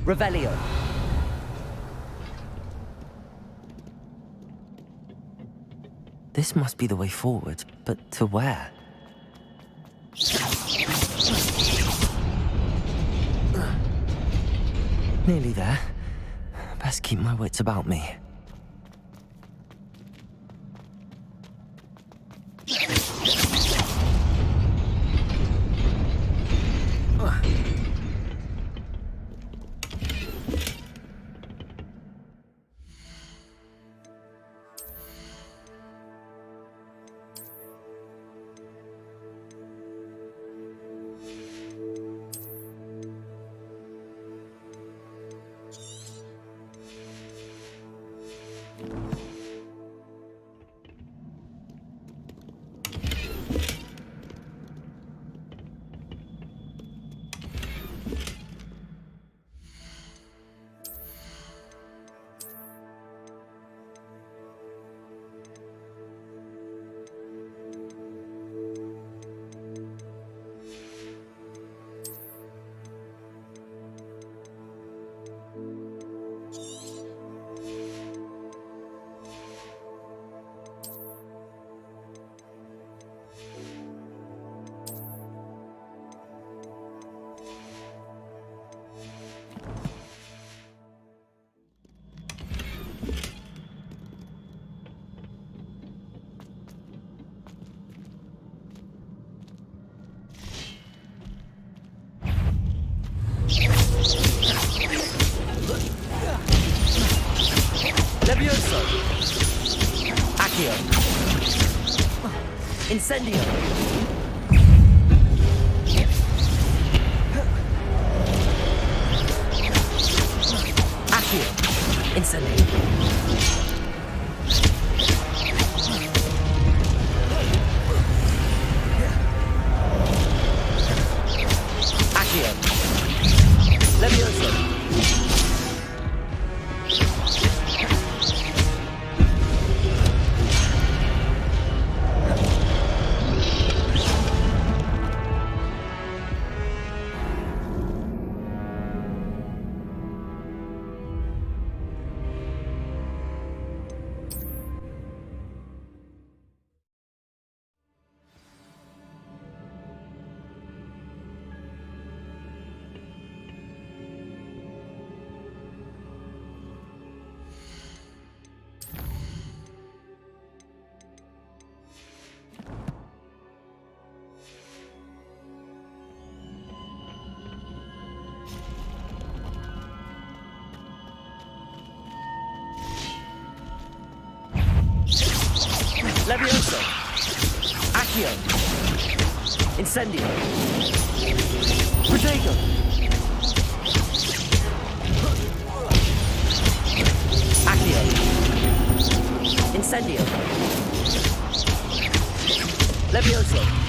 Revelio! This must be the way forward, but to where? Nearly there. Best keep my wits about me. Levioso! Accio! Incendio! Accio! Incendio! Accio! Levioso! Levioso! Accio! Incendio! Protego! Accio! Incendio! Levioso!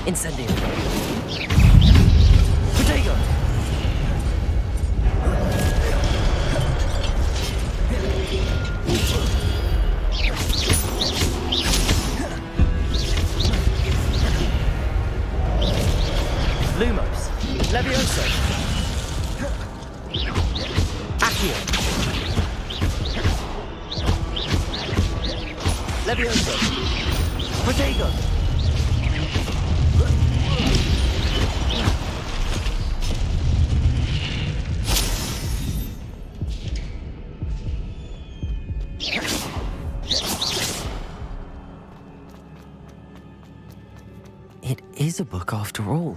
Incendio! Protego! Lumos! Levioso! Accio! Levioso! Protego! It is a book after all.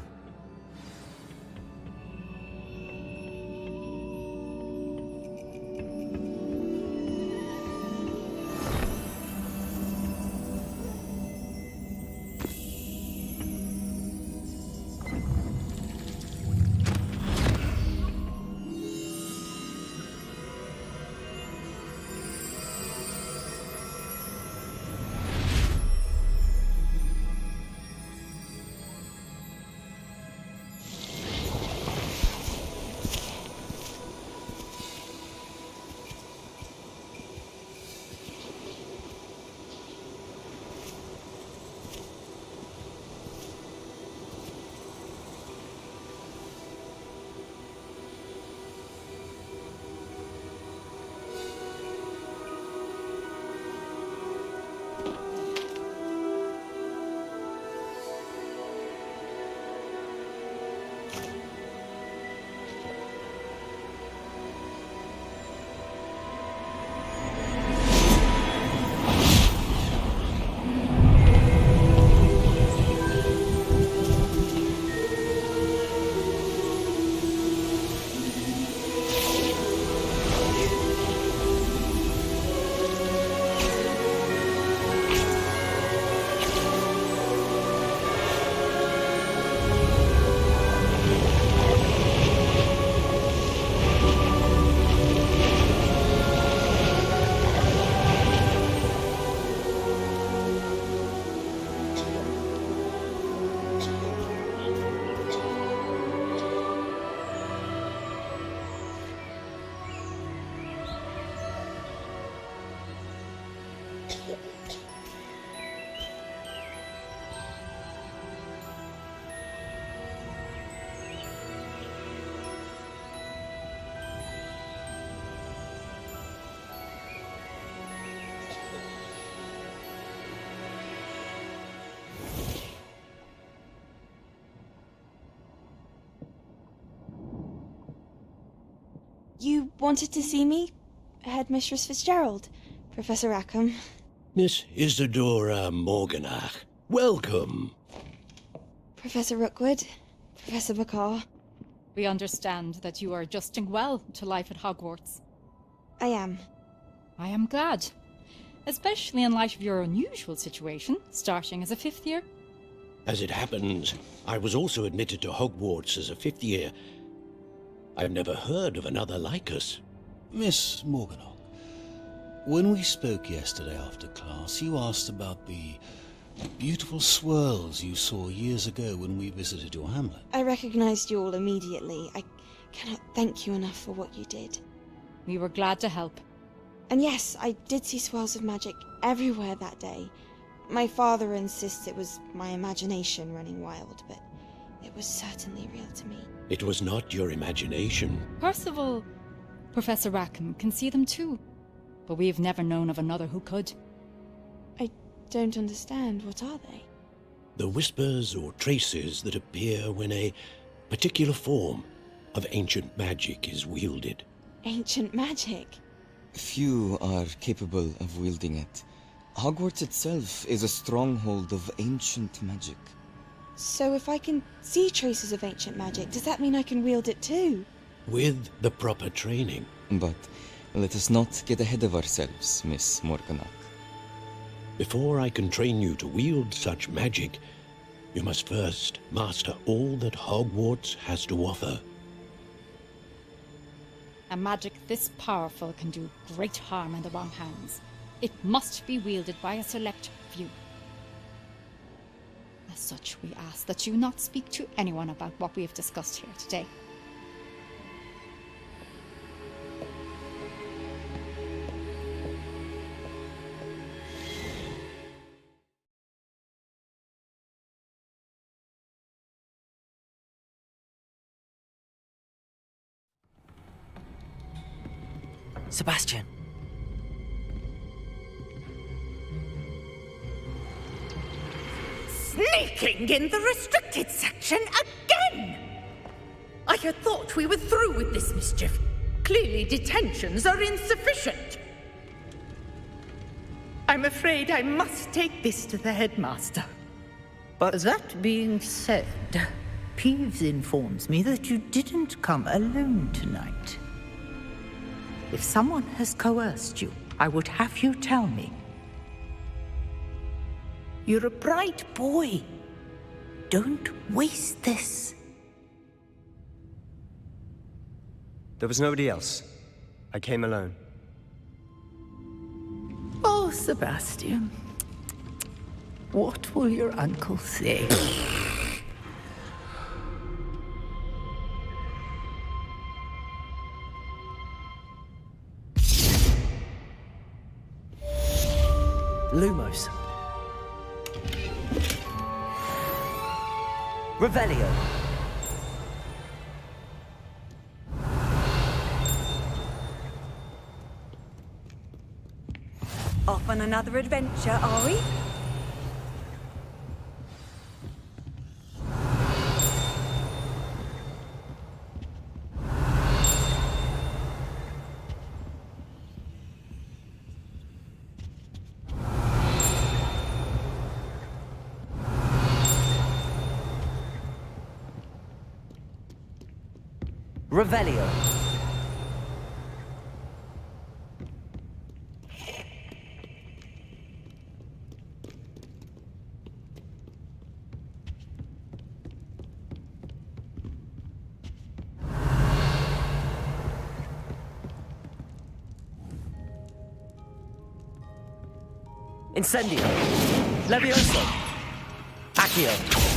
You wanted to see me? Headmistress Fitzgerald, Professor Rackham. Miss Isadora Morganach, welcome. Professor Rookwood, Professor McCaw. We understand that you are adjusting well to life at Hogwarts. I am. I am glad. Especially in light of your unusual situation, starting as a 5th year. As it happens, I was also admitted to Hogwarts as a 5th year. I've never heard of another like us. Miss Morganach, when we spoke yesterday after class, you asked about the beautiful swirls you saw years ago when we visited your hamlet. I recognized you all immediately. I cannot thank you enough for what you did. We were glad to help. And yes, I did see swirls of magic everywhere that day. My father insists it was my imagination running wild, but it was certainly real to me. It was not your imagination. Percival, Professor Rackham can see them too, but we have never known of another who could. I don't understand. What are they? The whispers or traces that appear when a particular form of ancient magic is wielded. Ancient magic? Few are capable of wielding it. Hogwarts itself is a stronghold of ancient magic. So if I can see traces of ancient magic, does that mean I can wield it too? With the proper training. But let us not get ahead of ourselves, Miss Morganach. Before I can train you to wield such magic, you must first master all that Hogwarts has to offer. A magic this powerful can do great harm in the wrong hands. It must be wielded by a select few. As such, we ask that you not speak to anyone about what we have discussed here today. Sebastian. Sneaking in the restricted section again! I had thought we were through with this mischief. Clearly detentions are insufficient. I'm afraid I must take this to the headmaster. But that being said, Peeves informs me that you didn't come alone tonight. If someone has coerced you, I would have you tell me. You're a bright boy. Don't waste this. There was nobody else. I came alone. Oh, Sebastian. What will your uncle say? Lumos. Revelio. Off on another adventure, are we? Revelio. Incendio. Levioso. Accio.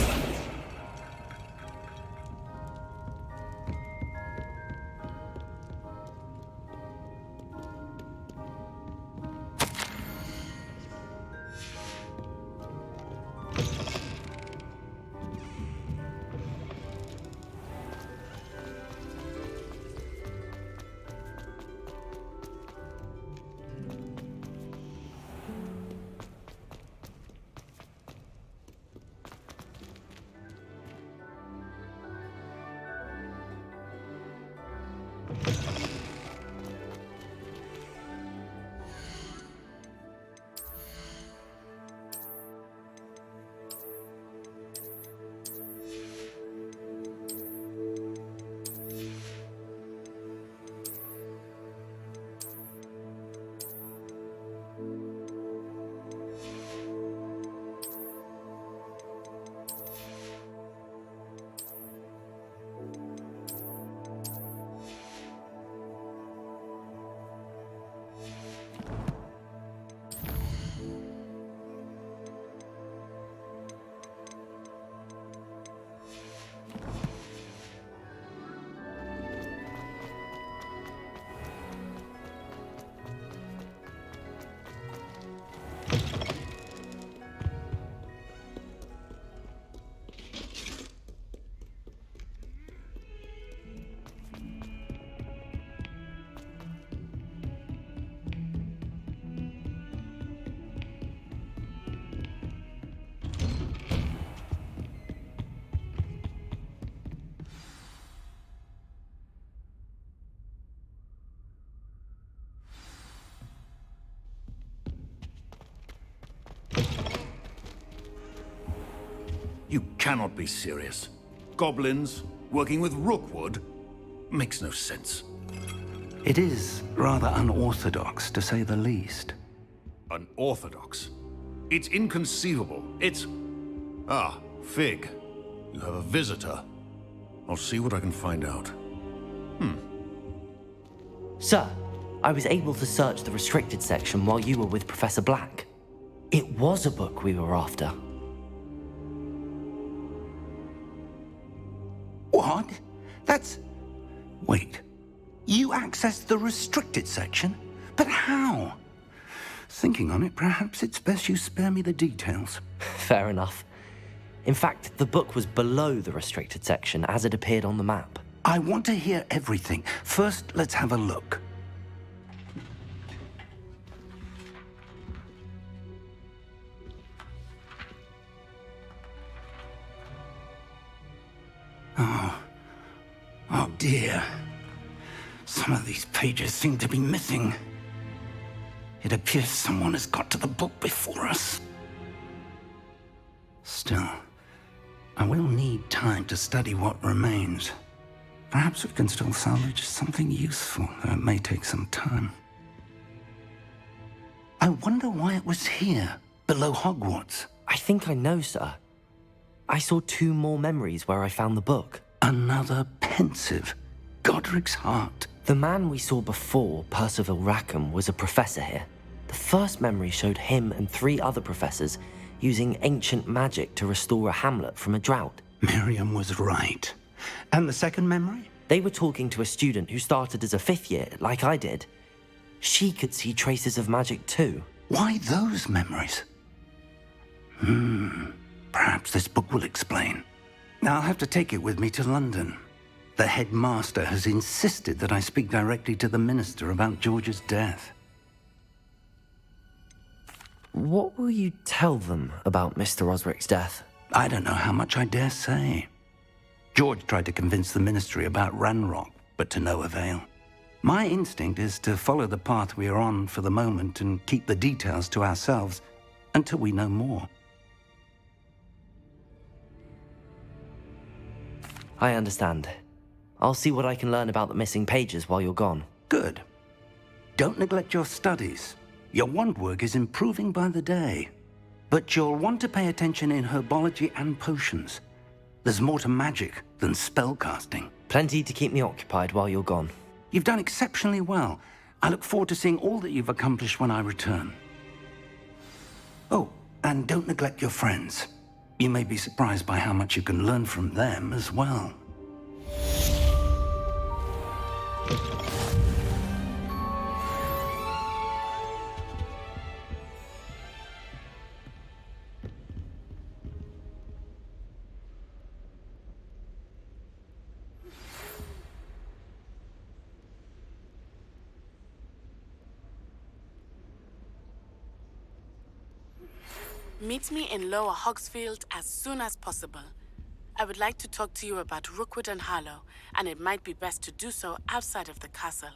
You cannot be serious. Goblins working with Rookwood? Makes no sense. It is rather unorthodox, to say the least. Unorthodox? It's inconceivable. It's... Ah, Fig. You have a visitor. I'll see what I can find out. Sir, I was able to search the restricted section while you were with Professor Black. It was a book we were after. What? That's... Wait. You accessed the restricted section? But how? Thinking on it, perhaps it's best you spare me the details. Fair enough. In fact, the book was below the restricted section as it appeared on the map. I want to hear everything. First, let's have a look. Oh dear. Some of these pages seem to be missing. It appears someone has got to the book before us. Still, I will need time to study what remains. Perhaps we can still salvage something useful, though it may take some time. I wonder why it was here, below Hogwarts. I think I know, sir. I saw 2 more memories where I found the book. Another pensive. Godric's heart. The man we saw before, Percival Rackham, was a professor here. The first memory showed him and 3 other professors using ancient magic to restore a hamlet from a drought. Miriam was right. And the second memory? They were talking to a student who started as a 5th year, like I did. She could see traces of magic too. Why those memories? Perhaps this book will explain. Now I'll have to take it with me to London. The headmaster has insisted that I speak directly to the minister about George's death. What will you tell them about Mr. Osric's death? I don't know how much I dare say. George tried to convince the ministry about Ranrock, but to no avail. My instinct is to follow the path we are on for the moment and keep the details to ourselves until we know more. I understand. I'll see what I can learn about the missing pages while you're gone. Good. Don't neglect your studies. Your wand work is improving by the day. But you'll want to pay attention in herbology and potions. There's more to magic than spellcasting. Plenty to keep me occupied while you're gone. You've done exceptionally well. I look forward to seeing all that you've accomplished when I return. Oh, and don't neglect your friends. You may be surprised by how much you can learn from them as well. Meet me in Lower Hogsfield as soon as possible. I would like to talk to you about Rookwood and Harlow, and it might be best to do so outside of the castle.